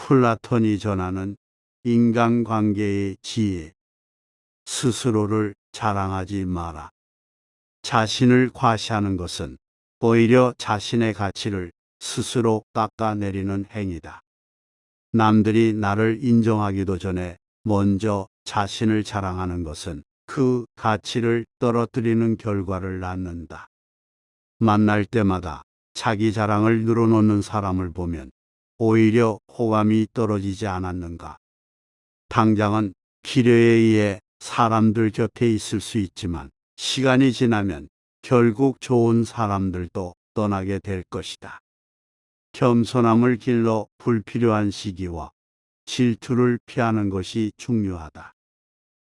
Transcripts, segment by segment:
플라톤이 전하는 인간관계의 지혜. 스스로를 자랑하지 마라. 자신을 과시하는 것은 오히려 자신의 가치를 스스로 깎아내리는 행위다. 남들이 나를 인정하기도 전에 먼저 자신을 자랑하는 것은 그 가치를 떨어뜨리는 결과를 낳는다. 만날 때마다 자기 자랑을 늘어놓는 사람을 보면 오히려 호감이 떨어지지 않았는가. 당장은 필요에 의해 사람들 곁에 있을 수 있지만 시간이 지나면 결국 좋은 사람들도 떠나게 될 것이다. 겸손함을 길러 불필요한 시기와 질투를 피하는 것이 중요하다.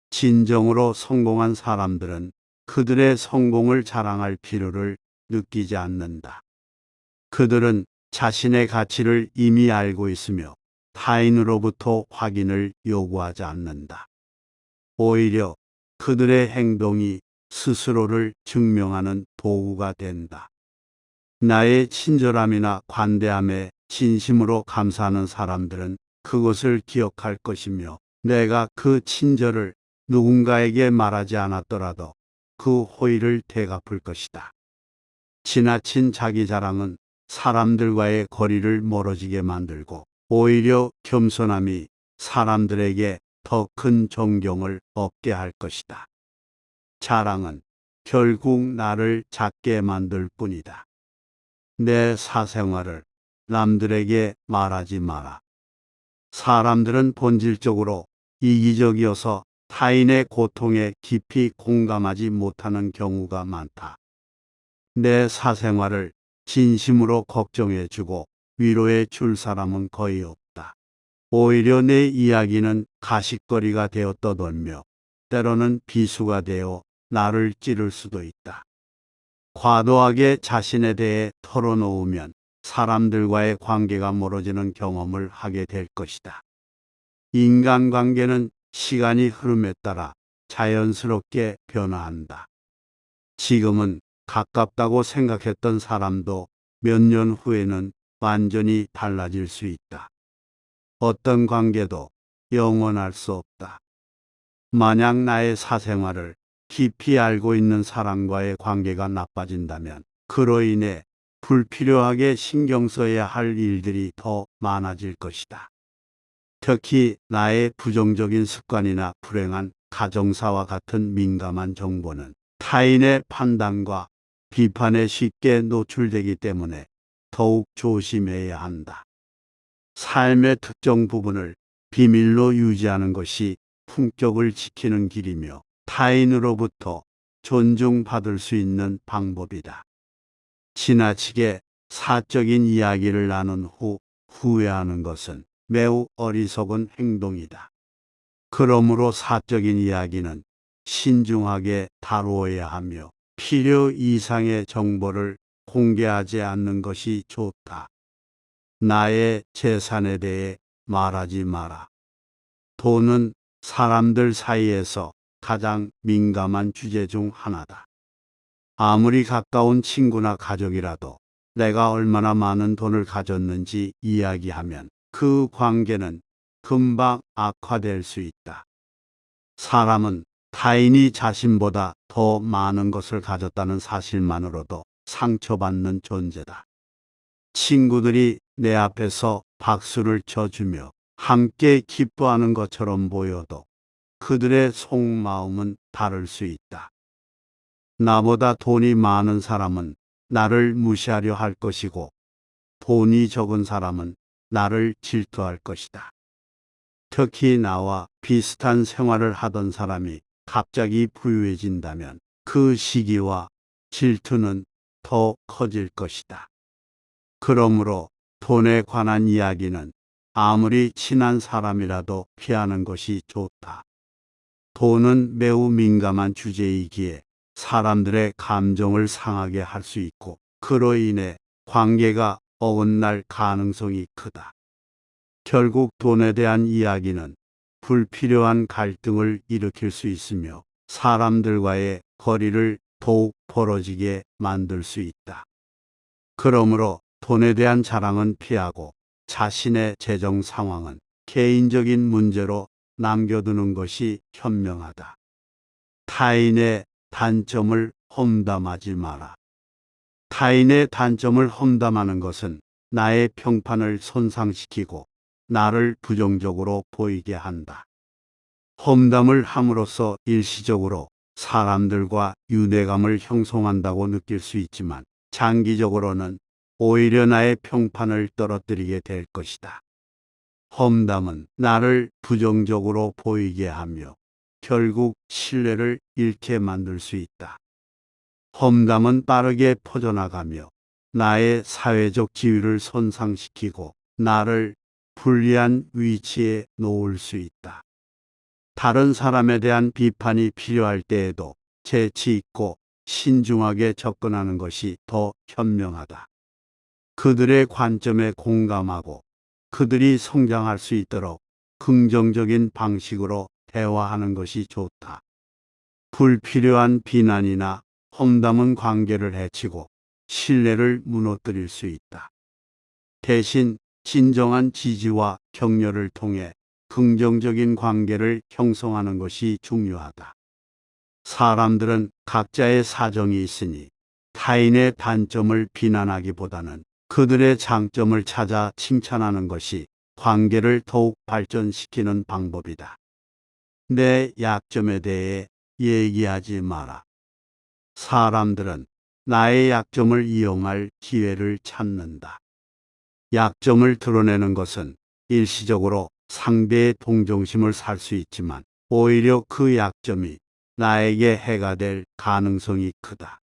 진정으로 성공한 사람들은 그들의 성공을 자랑할 필요를 느끼지 않는다. 그들은 자신의 가치를 이미 알고 있으며 타인으로부터 확인을 요구하지 않는다. 오히려 그들의 행동이 스스로를 증명하는 도구가 된다. 나의 친절함이나 관대함에 진심으로 감사하는 사람들은 그것을 기억할 것이며, 내가 그 친절을 누군가에게 말하지 않았더라도 그 호의를 되갚을 것이다. 지나친 자기 자랑은 사람들과의 거리를 멀어지게 만들고, 오히려 겸손함이 사람들에게 더 큰 존경을 얻게 할 것이다. 자랑은 결국 나를 작게 만들 뿐이다. 내 사생활을 남들에게 말하지 마라. 사람들은 본질적으로 이기적이어서 타인의 고통에 깊이 공감하지 못하는 경우가 많다. 내 사생활을 진심으로 걱정해주고 위로해 줄 사람은 거의 없다. 오히려 내 이야기는 가십거리가 되어 떠돌며 때로는 비수가 되어 나를 찌를 수도 있다. 과도하게 자신에 대해 털어놓으면 사람들과의 관계가 멀어지는 경험을 하게 될 것이다. 인간관계는 시간이 흐름에 따라 자연스럽게 변화한다. 지금은 가깝다고 생각했던 사람도 몇 년 후에는 완전히 달라질 수 있다. 어떤 관계도 영원할 수 없다. 만약 나의 사생활을 깊이 알고 있는 사람과의 관계가 나빠진다면 그로 인해 불필요하게 신경 써야 할 일들이 더 많아질 것이다. 특히 나의 부정적인 습관이나 불행한 가정사와 같은 민감한 정보는 타인의 판단과 비판에 쉽게 노출되기 때문에 더욱 조심해야 한다. 삶의 특정 부분을 비밀로 유지하는 것이 품격을 지키는 길이며 타인으로부터 존중받을 수 있는 방법이다. 지나치게 사적인 이야기를 나눈 후 후회하는 것은 매우 어리석은 행동이다. 그러므로 사적인 이야기는 신중하게 다루어야 하며 필요 이상의 정보를 공개하지 않는 것이 좋다. 나의 재산에 대해 말하지 마라. 돈은 사람들 사이에서 가장 민감한 주제 중 하나다. 아무리 가까운 친구나 가족이라도 내가 얼마나 많은 돈을 가졌는지 이야기하면 그 관계는 금방 악화될 수 있다. 사람은 타인이 자신보다 더 많은 것을 가졌다는 사실만으로도 상처받는 존재다. 친구들이 내 앞에서 박수를 쳐주며 함께 기뻐하는 것처럼 보여도 그들의 속마음은 다를 수 있다. 나보다 돈이 많은 사람은 나를 무시하려 할 것이고, 돈이 적은 사람은 나를 질투할 것이다. 특히 나와 비슷한 생활을 하던 사람이 갑자기 부유해진다면 그 시기와 질투는 더 커질 것이다. 그러므로 돈에 관한 이야기는 아무리 친한 사람이라도 피하는 것이 좋다. 돈은 매우 민감한 주제이기에 사람들의 감정을 상하게 할 수 있고, 그로 인해 관계가 어긋날 가능성이 크다. 결국 돈에 대한 이야기는 불필요한 갈등을 일으킬 수 있으며 사람들과의 거리를 더욱 벌어지게 만들 수 있다. 그러므로 돈에 대한 자랑은 피하고 자신의 재정 상황은 개인적인 문제로 남겨두는 것이 현명하다. 타인의 단점을 험담하지 마라. 타인의 단점을 험담하는 것은 나의 평판을 손상시키고 나를 부정적으로 보이게 한다. 험담을 함으로써 일시적으로 사람들과 유대감을 형성한다고 느낄 수 있지만 장기적으로는 오히려 나의 평판을 떨어뜨리게 될 것이다. 험담은 나를 부정적으로 보이게 하며 결국 신뢰를 잃게 만들 수 있다. 험담은 빠르게 퍼져나가며 나의 사회적 지위를 손상시키고 나를 불리한 위치에 놓을 수 있다. 다른 사람에 대한 비판이 필요할 때에도 재치 있고 신중하게 접근하는 것이 더 현명하다. 그들의 관점에 공감하고 그들이 성장할 수 있도록 긍정적인 방식으로 대화하는 것이 좋다. 불필요한 비난이나 험담은 관계를 해치고 신뢰를 무너뜨릴 수 있다. 대신 진정한 지지와 격려를 통해 긍정적인 관계를 형성하는 것이 중요하다. 사람들은 각자의 사정이 있으니 타인의 단점을 비난하기보다는 그들의 장점을 찾아 칭찬하는 것이 관계를 더욱 발전시키는 방법이다. 내 약점에 대해 얘기하지 마라. 사람들은 나의 약점을 이용할 기회를 찾는다. 약점을 드러내는 것은 일시적으로 상대의 동정심을 살 수 있지만 오히려 그 약점이 나에게 해가 될 가능성이 크다.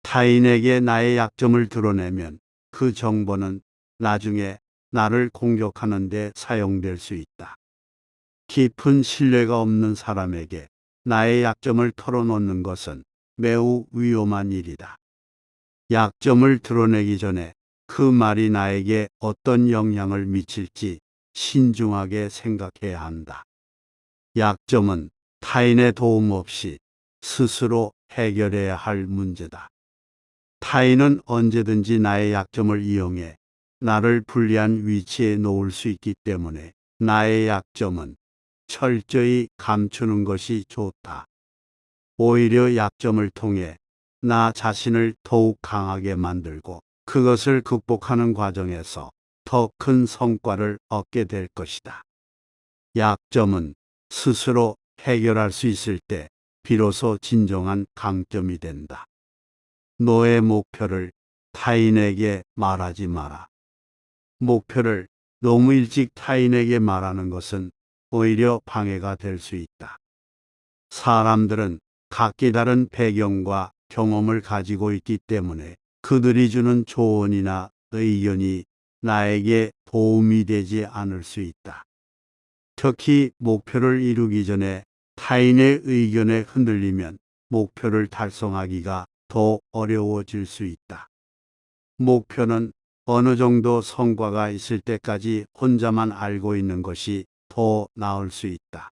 타인에게 나의 약점을 드러내면 그 정보는 나중에 나를 공격하는 데 사용될 수 있다. 깊은 신뢰가 없는 사람에게 나의 약점을 털어놓는 것은 매우 위험한 일이다. 약점을 드러내기 전에 그 말이 나에게 어떤 영향을 미칠지 신중하게 생각해야 한다. 약점은 타인의 도움 없이 스스로 해결해야 할 문제다. 타인은 언제든지 나의 약점을 이용해 나를 불리한 위치에 놓을 수 있기 때문에 나의 약점은 철저히 감추는 것이 좋다. 오히려 약점을 통해 나 자신을 더욱 강하게 만들고 그것을 극복하는 과정에서 더 큰 성과를 얻게 될 것이다. 약점은 스스로 해결할 수 있을 때 비로소 진정한 강점이 된다. 너의 목표를 타인에게 말하지 마라. 목표를 너무 일찍 타인에게 말하는 것은 오히려 방해가 될 수 있다. 사람들은 각기 다른 배경과 경험을 가지고 있기 때문에 그들이 주는 조언이나 의견이 나에게 도움이 되지 않을 수 있다. 특히 목표를 이루기 전에 타인의 의견에 흔들리면 목표를 달성하기가 더 어려워질 수 있다. 목표는 어느 정도 성과가 있을 때까지 혼자만 알고 있는 것이 더 나을 수 있다.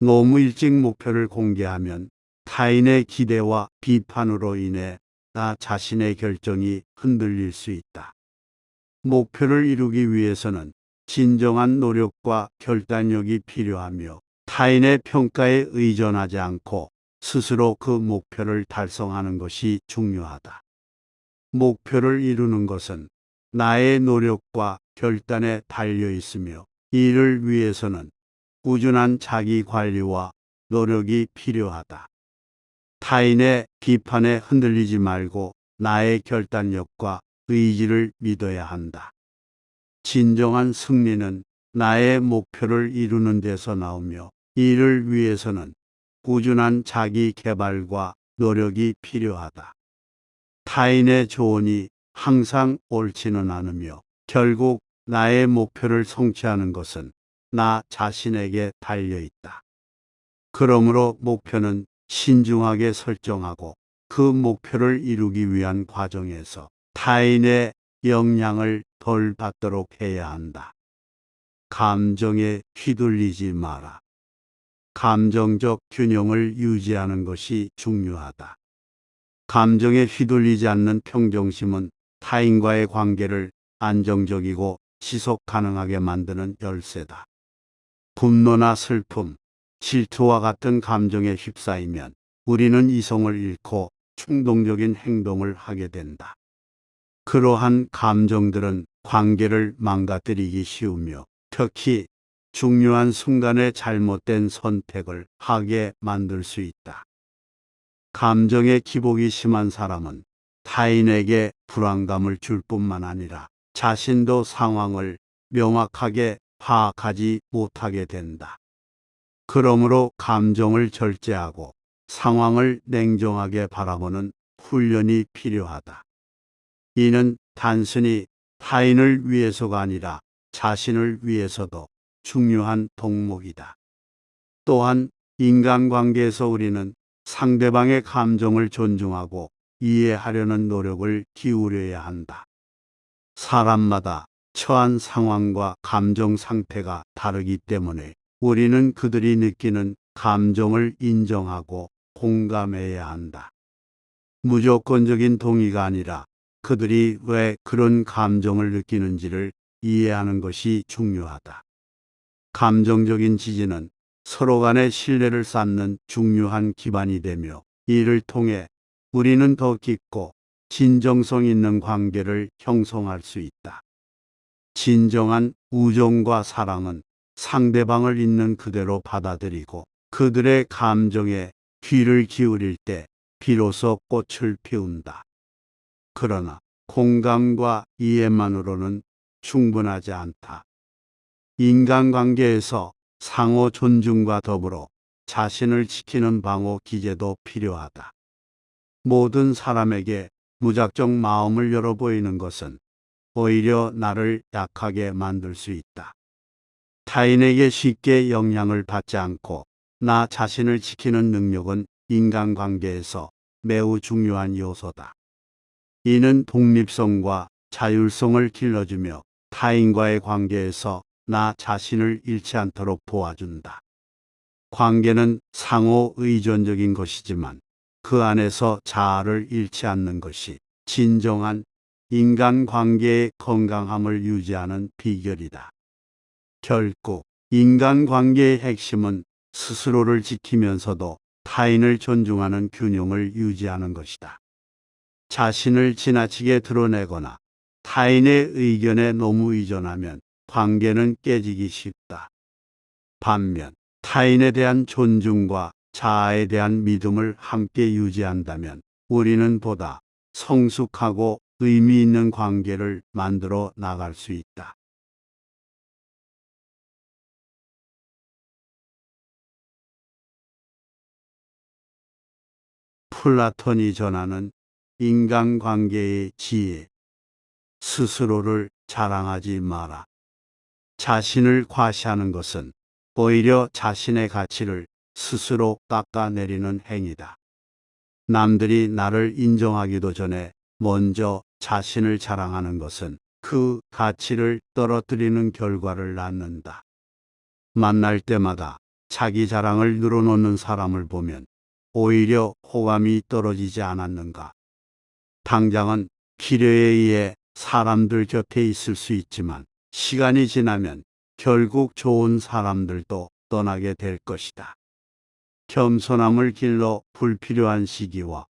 너무 일찍 목표를 공개하면 타인의 기대와 비판으로 인해 나 자신의 결정이 흔들릴 수 있다. 목표를 이루기 위해서는 진정한 노력과 결단력이 필요하며 타인의 평가에 의존하지 않고 스스로 그 목표를 달성하는 것이 중요하다. 목표를 이루는 것은 나의 노력과 결단에 달려 있으며 이를 위해서는 꾸준한 자기 관리와 노력이 필요하다. 타인의 비판에 흔들리지 말고 나의 결단력과 의지를 믿어야 한다. 진정한 승리는 나의 목표를 이루는 데서 나오며 이를 위해서는 꾸준한 자기 개발과 노력이 필요하다. 타인의 조언이 항상 옳지는 않으며 결국 나의 목표를 성취하는 것은 나 자신에게 달려 있다. 그러므로 목표는 신중하게 설정하고 그 목표를 이루기 위한 과정에서 타인의 영향을 덜 받도록 해야 한다. 감정에 휘둘리지 마라. 감정적 균형을 유지하는 것이 중요하다. 감정에 휘둘리지 않는 평정심은 타인과의 관계를 안정적이고 지속 가능하게 만드는 열쇠다. 분노나 슬픔, 질투와 같은 감정에 휩싸이면 우리는 이성을 잃고 충동적인 행동을 하게 된다. 그러한 감정들은 관계를 망가뜨리기 쉬우며 특히 중요한 순간에 잘못된 선택을 하게 만들 수 있다. 감정의 기복이 심한 사람은 타인에게 불안감을 줄 뿐만 아니라 자신도 상황을 명확하게 파악하지 못하게 된다. 그러므로 감정을 절제하고 상황을 냉정하게 바라보는 훈련이 필요하다. 이는 단순히 타인을 위해서가 아니라 자신을 위해서도 중요한 덕목이다. 또한 인간관계에서 우리는 상대방의 감정을 존중하고 이해하려는 노력을 기울여야 한다. 사람마다 처한 상황과 감정 상태가 다르기 때문에 우리는 그들이 느끼는 감정을 인정하고 공감해야 한다. 무조건적인 동의가 아니라 그들이 왜 그런 감정을 느끼는지를 이해하는 것이 중요하다. 감정적인 지지는 서로 간의 신뢰를 쌓는 중요한 기반이 되며 이를 통해 우리는 더 깊고 진정성 있는 관계를 형성할 수 있다. 진정한 우정과 사랑은 상대방을 있는 그대로 받아들이고 그들의 감정에 귀를 기울일 때 비로소 꽃을 피운다. 그러나 공감과 이해만으로는 충분하지 않다. 인간관계에서 상호 존중과 더불어 자신을 지키는 방어 기제도 필요하다. 모든 사람에게 무작정 마음을 열어 보이는 것은 오히려 나를 약하게 만들 수 있다. 타인에게 쉽게 영향을 받지 않고 나 자신을 지키는 능력은 인간관계에서 매우 중요한 요소다. 이는 독립성과 자율성을 길러주며 타인과의 관계에서 나 자신을 잃지 않도록 도와준다. 관계는 상호 의존적인 것이지만 그 안에서 자아를 잃지 않는 것이 진정한 인간관계의 건강함을 유지하는 비결이다. 결국 인간관계의 핵심은 스스로를 지키면서도 타인을 존중하는 균형을 유지하는 것이다. 자신을 지나치게 드러내거나 타인의 의견에 너무 의존하면 관계는 깨지기 쉽다. 반면 타인에 대한 존중과 자아에 대한 믿음을 함께 유지한다면 우리는 보다 성숙하고 의미 있는 관계를 만들어 나갈 수 있다. 플라톤이 전하는 인간관계의 지혜. 스스로를 자랑하지 마라. 자신을 과시하는 것은 오히려 자신의 가치를 스스로 깎아내리는 행위다. 남들이 나를 인정하기도 전에 먼저 자신을 자랑하는 것은 그 가치를 떨어뜨리는 결과를 낳는다. 만날 때마다 자기 자랑을 늘어놓는 사람을 보면 오히려 호감이 떨어지지 않았는가. 당장은 필요에 의해 사람들 곁에 있을 수 있지만 시간이 지나면 결국 좋은 사람들도 떠나게 될 것이다. 겸손함을 길러 불필요한 시기와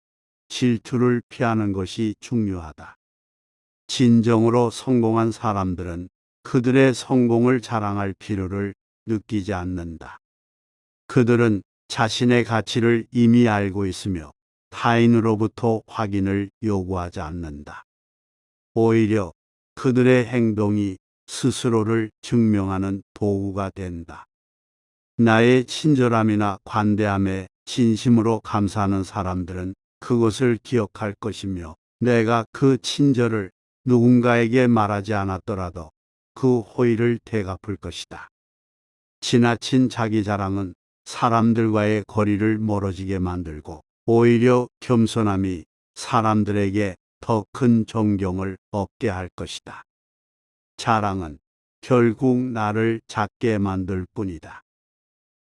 질투를 피하는 것이 중요하다. 진정으로 성공한 사람들은 그들의 성공을 자랑할 필요를 느끼지 않는다. 그들은 자신의 가치를 이미 알고 있으며 타인으로부터 확인을 요구하지 않는다. 오히려 그들의 행동이 스스로를 증명하는 도구가 된다. 나의 친절함이나 관대함에 진심으로 감사하는 사람들은 그것을 기억할 것이며 내가 그 친절을 누군가에게 말하지 않았더라도 그 호의를 되갚을 것이다. 지나친 자기 자랑은 사람들과의 거리를 멀어지게 만들고 오히려 겸손함이 사람들에게 더 큰 존경을 얻게 할 것이다. 자랑은 결국 나를 작게 만들 뿐이다.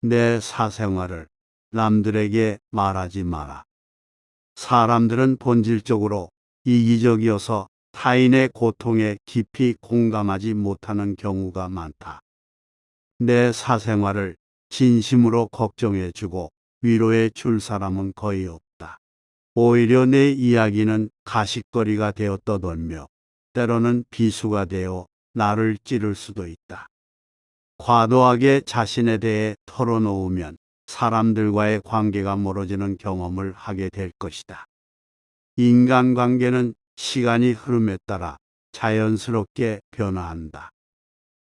내 사생활을 남들에게 말하지 마라. 사람들은 본질적으로 이기적이어서 타인의 고통에 깊이 공감하지 못하는 경우가 많다. 내 사생활을 진심으로 걱정해주고 위로해 줄 사람은 거의 없다. 오히려 내 이야기는 가십거리가 되어 떠돌며 때로는 비수가 되어 나를 찌를 수도 있다. 과도하게 자신에 대해 털어놓으면 사람들과의 관계가 멀어지는 경험을 하게 될 것이다. 인간관계는 시간이 흐름에 따라 자연스럽게 변화한다.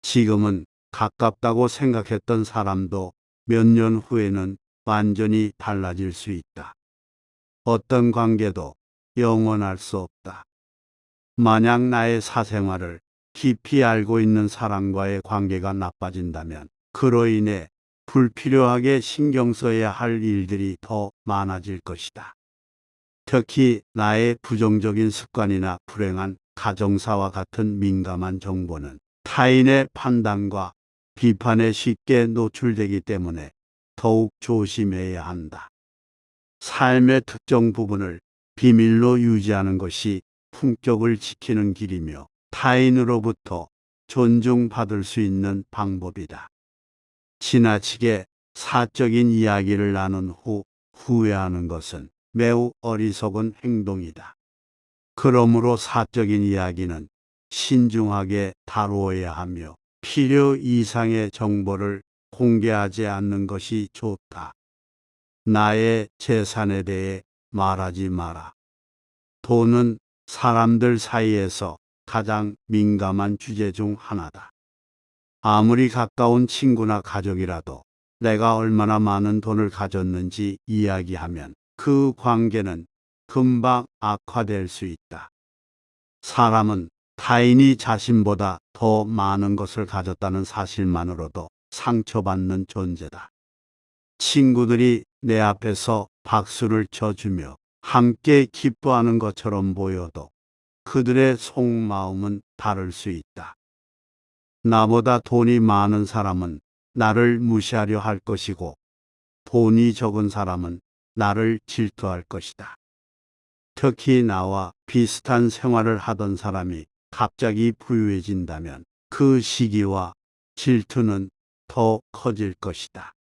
지금은 가깝다고 생각했던 사람도 몇 년 후에는 완전히 달라질 수 있다. 어떤 관계도 영원할 수 없다. 만약 나의 사생활을 깊이 알고 있는 사람과의 관계가 나빠진다면 그로 인해 불필요하게 신경 써야 할 일들이 더 많아질 것이다. 특히 나의 부정적인 습관이나 불행한 가정사와 같은 민감한 정보는 타인의 판단과 비판에 쉽게 노출되기 때문에 더욱 조심해야 한다. 삶의 특정 부분을 비밀로 유지하는 것이 품격을 지키는 길이며 타인으로부터 존중받을 수 있는 방법이다. 지나치게 사적인 이야기를 나눈 후 후회하는 것은 매우 어리석은 행동이다. 그러므로 사적인 이야기는 신중하게 다루어야 하며 필요 이상의 정보를 공개하지 않는 것이 좋다. 나의 재산에 대해 말하지 마라. 돈은 사람들 사이에서 가장 민감한 주제 중 하나다. 아무리 가까운 친구나 가족이라도 내가 얼마나 많은 돈을 가졌는지 이야기하면 그 관계는 금방 악화될 수 있다. 사람은 타인이 자신보다 더 많은 것을 가졌다는 사실만으로도 상처받는 존재다. 친구들이 내 앞에서 박수를 쳐주며 함께 기뻐하는 것처럼 보여도 그들의 속마음은 다를 수 있다. 나보다 돈이 많은 사람은 나를 무시하려 할 것이고 돈이 적은 사람은 나를 질투할 것이다. 특히 나와 비슷한 생활을 하던 사람이 갑자기 부유해진다면 그 시기와 질투는 더 커질 것이다.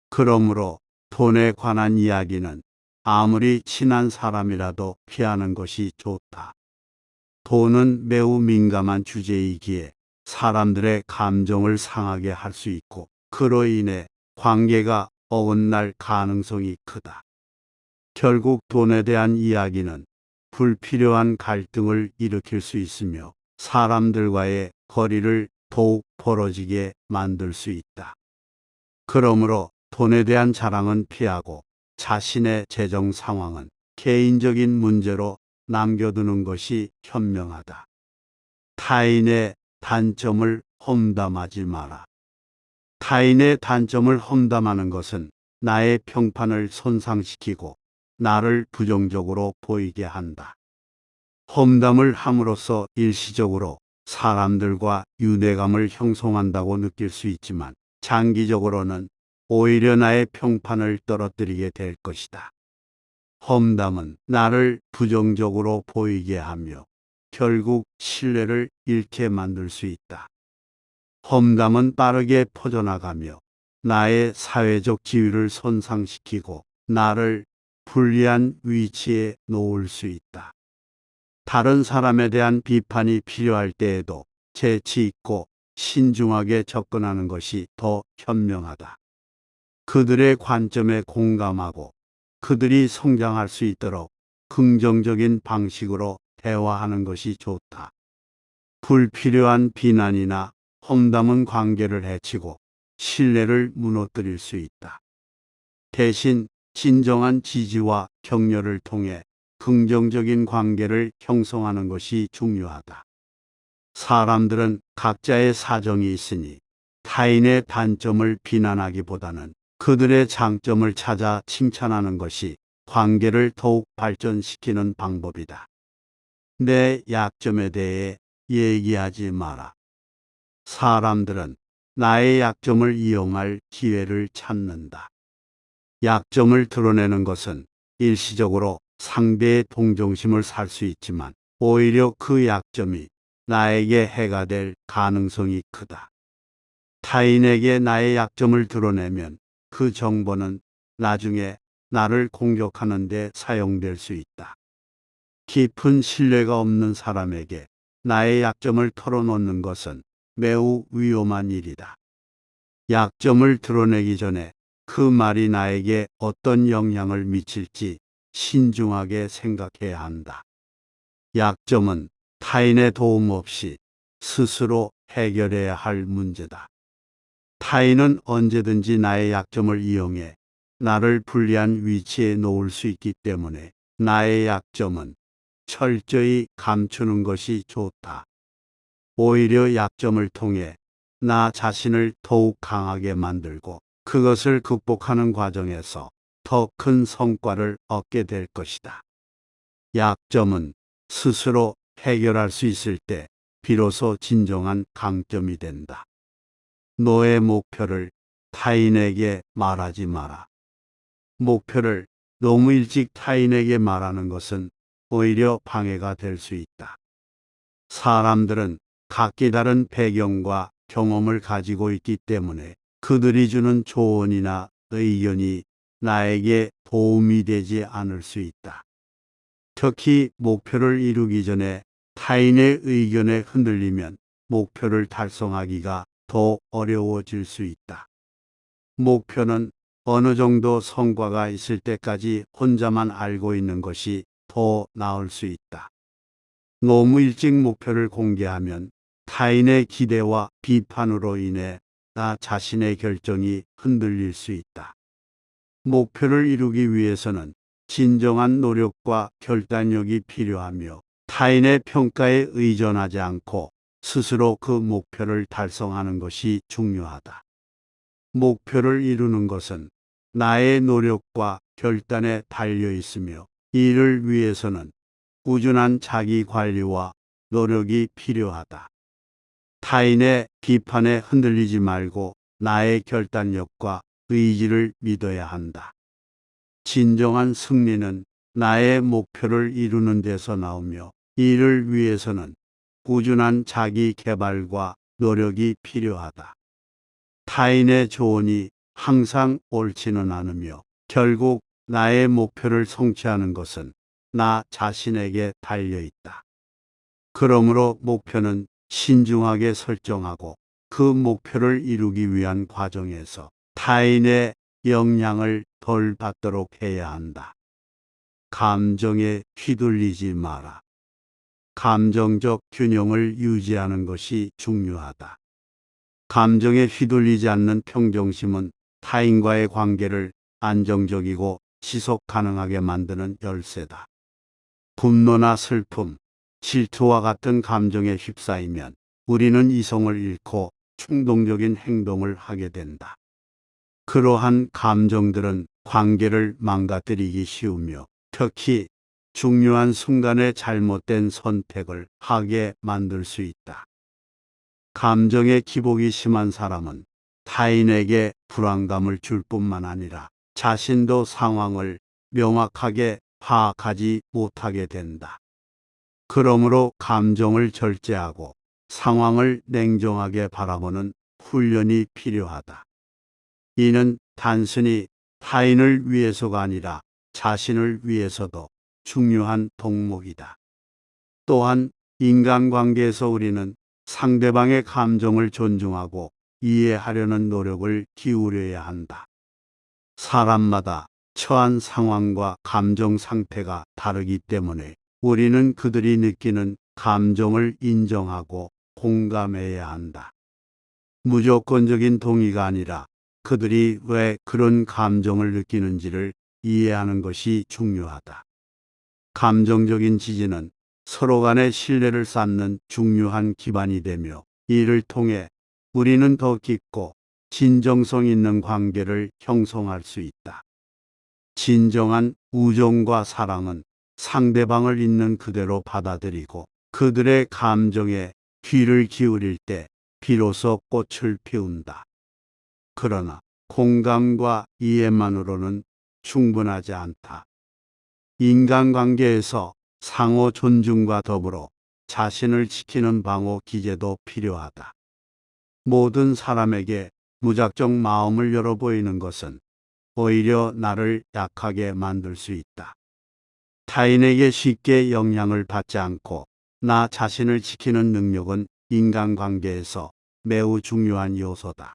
그러므로 돈에 관한 이야기는 아무리 친한 사람이라도 피하는 것이 좋다. 돈은 매우 민감한 주제이기에 사람들의 감정을 상하게 할 수 있고 그로 인해 관계가 어긋날 가능성이 크다. 결국 돈에 대한 이야기는 불필요한 갈등을 일으킬 수 있으며 사람들과의 거리를 더욱 벌어지게 만들 수 있다. 그러므로 돈에 대한 자랑은 피하고 자신의 재정 상황은 개인적인 문제로 남겨두는 것이 현명하다. 타인의 단점을 험담하지 마라. 타인의 단점을 험담하는 것은 나의 평판을 손상시키고 나를 부정적으로 보이게 한다. 험담을 함으로써 일시적으로 사람들과 유대감을 형성한다고 느낄 수 있지만 장기적으로는 오히려 나의 평판을 떨어뜨리게 될 것이다. 험담은 나를 부정적으로 보이게 하며 결국 신뢰를 잃게 만들 수 있다. 험담은 빠르게 퍼져나가며 나의 사회적 지위를 손상시키고 나를 불리한 위치에 놓을 수 있다. 다른 사람에 대한 비판이 필요할 때에도 재치 있고 신중하게 접근하는 것이 더 현명하다. 그들의 관점에 공감하고 그들이 성장할 수 있도록 긍정적인 방식으로 대화하는 것이 좋다. 불필요한 비난이나 험담은 관계를 해치고 신뢰를 무너뜨릴 수 있다. 대신 진정한 지지와 격려를 통해 긍정적인 관계를 형성하는 것이 중요하다. 사람들은 각자의 사정이 있으니 타인의 단점을 비난하기보다는 그들의 장점을 찾아 칭찬하는 것이 관계를 더욱 발전시키는 방법이다. 내 약점에 대해 얘기하지 마라. 사람들은 나의 약점을 이용할 기회를 찾는다. 약점을 드러내는 것은 일시적으로 상대의 동정심을 살 수 있지만 오히려 그 약점이 나에게 해가 될 가능성이 크다. 타인에게 나의 약점을 드러내면 그 정보는 나중에 나를 공격하는 데 사용될 수 있다. 깊은 신뢰가 없는 사람에게 나의 약점을 털어놓는 것은 매우 위험한 일이다. 약점을 드러내기 전에 그 말이 나에게 어떤 영향을 미칠지 신중하게 생각해야 한다. 약점은 타인의 도움 없이 스스로 해결해야 할 문제다. 타인은 언제든지 나의 약점을 이용해 나를 불리한 위치에 놓을 수 있기 때문에 나의 약점은 철저히 감추는 것이 좋다. 오히려 약점을 통해 나 자신을 더욱 강하게 만들고 그것을 극복하는 과정에서 더 큰 성과를 얻게 될 것이다. 약점은 스스로 해결할 수 있을 때 비로소 진정한 강점이 된다. 너의 목표를 타인에게 말하지 마라. 목표를 너무 일찍 타인에게 말하는 것은 오히려 방해가 될 수 있다. 사람들은 각기 다른 배경과 경험을 가지고 있기 때문에 그들이 주는 조언이나 의견이 나에게 도움이 되지 않을 수 있다. 특히 목표를 이루기 전에 타인의 의견에 흔들리면 목표를 달성하기가 더 어려워질 수 있다. 목표는 어느 정도 성과가 있을 때까지 혼자만 알고 있는 것이 더 나을 수 있다. 너무 일찍 목표를 공개하면 타인의 기대와 비판으로 인해 나 자신의 결정이 흔들릴 수 있다. 목표를 이루기 위해서는 진정한 노력과 결단력이 필요하며 타인의 평가에 의존하지 않고 스스로 그 목표를 달성하는 것이 중요하다. 목표를 이루는 것은 나의 노력과 결단에 달려 있으며 이를 위해서는 꾸준한 자기 관리와 노력이 필요하다. 타인의 비판에 흔들리지 말고 나의 결단력과 의지를 믿어야 한다. 진정한 승리는 나의 목표를 이루는 데서 나오며 이를 위해서는 꾸준한 자기 개발과 노력이 필요하다. 타인의 조언이 항상 옳지는 않으며 결국 나의 목표를 성취하는 것은 나 자신에게 달려 있다. 그러므로 목표는 신중하게 설정하고 그 목표를 이루기 위한 과정에서 타인의 영향을 덜 받도록 해야 한다. 감정에 휘둘리지 마라. 감정적 균형을 유지하는 것이 중요하다. 감정에 휘둘리지 않는 평정심은 타인과의 관계를 안정적이고 지속 가능하게 만드는 열쇠다. 분노나 슬픔, 질투와 같은 감정에 휩싸이면 우리는 이성을 잃고 충동적인 행동을 하게 된다. 그러한 감정들은 관계를 망가뜨리기 쉬우며 특히 중요한 순간에 잘못된 선택을 하게 만들 수 있다. 감정의 기복이 심한 사람은 타인에게 불안감을 줄 뿐만 아니라 자신도 상황을 명확하게 파악하지 못하게 된다. 그러므로 감정을 절제하고 상황을 냉정하게 바라보는 훈련이 필요하다. 이는 단순히 타인을 위해서가 아니라 자신을 위해서도 중요한 덕목이다. 또한 인간관계에서 우리는 상대방의 감정을 존중하고 이해하려는 노력을 기울여야 한다. 사람마다 처한 상황과 감정 상태가 다르기 때문에 우리는 그들이 느끼는 감정을 인정하고 공감해야 한다. 무조건적인 동의가 아니라 그들이 왜 그런 감정을 느끼는지를 이해하는 것이 중요하다. 감정적인 지지는 서로 간의 신뢰를 쌓는 중요한 기반이 되며 이를 통해 우리는 더 깊고 진정성 있는 관계를 형성할 수 있다. 진정한 우정과 사랑은 상대방을 있는 그대로 받아들이고 그들의 감정에 귀를 기울일 때 비로소 꽃을 피운다. 그러나 공감과 이해만으로는 충분하지 않다. 인간관계에서 상호 존중과 더불어 자신을 지키는 방어 기제도 필요하다. 모든 사람에게 무작정 마음을 열어 보이는 것은 오히려 나를 약하게 만들 수 있다. 타인에게 쉽게 영향을 받지 않고 나 자신을 지키는 능력은 인간관계에서 매우 중요한 요소다.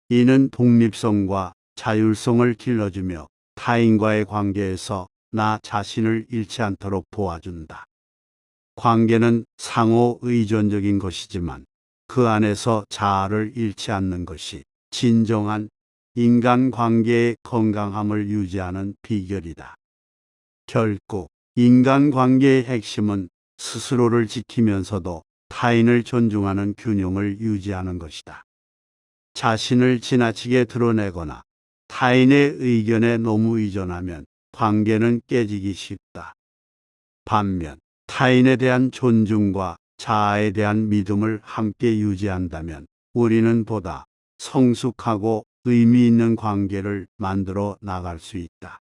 이는 독립성과 자율성을 길러주며 타인과의 관계에서 나 자신을 잃지 않도록 도와준다. 관계는 상호 의존적인 것이지만 그 안에서 자아를 잃지 않는 것이 진정한 인간관계의 건강함을 유지하는 비결이다. 결국 인간관계의 핵심은 스스로를 지키면서도 타인을 존중하는 균형을 유지하는 것이다. 자신을 지나치게 드러내거나 타인의 의견에 너무 의존하면 관계는 깨지기 쉽다. 반면 타인에 대한 존중과 자아에 대한 믿음을 함께 유지한다면 우리는 보다 성숙하고 의미 있는 관계를 만들어 나갈 수 있다.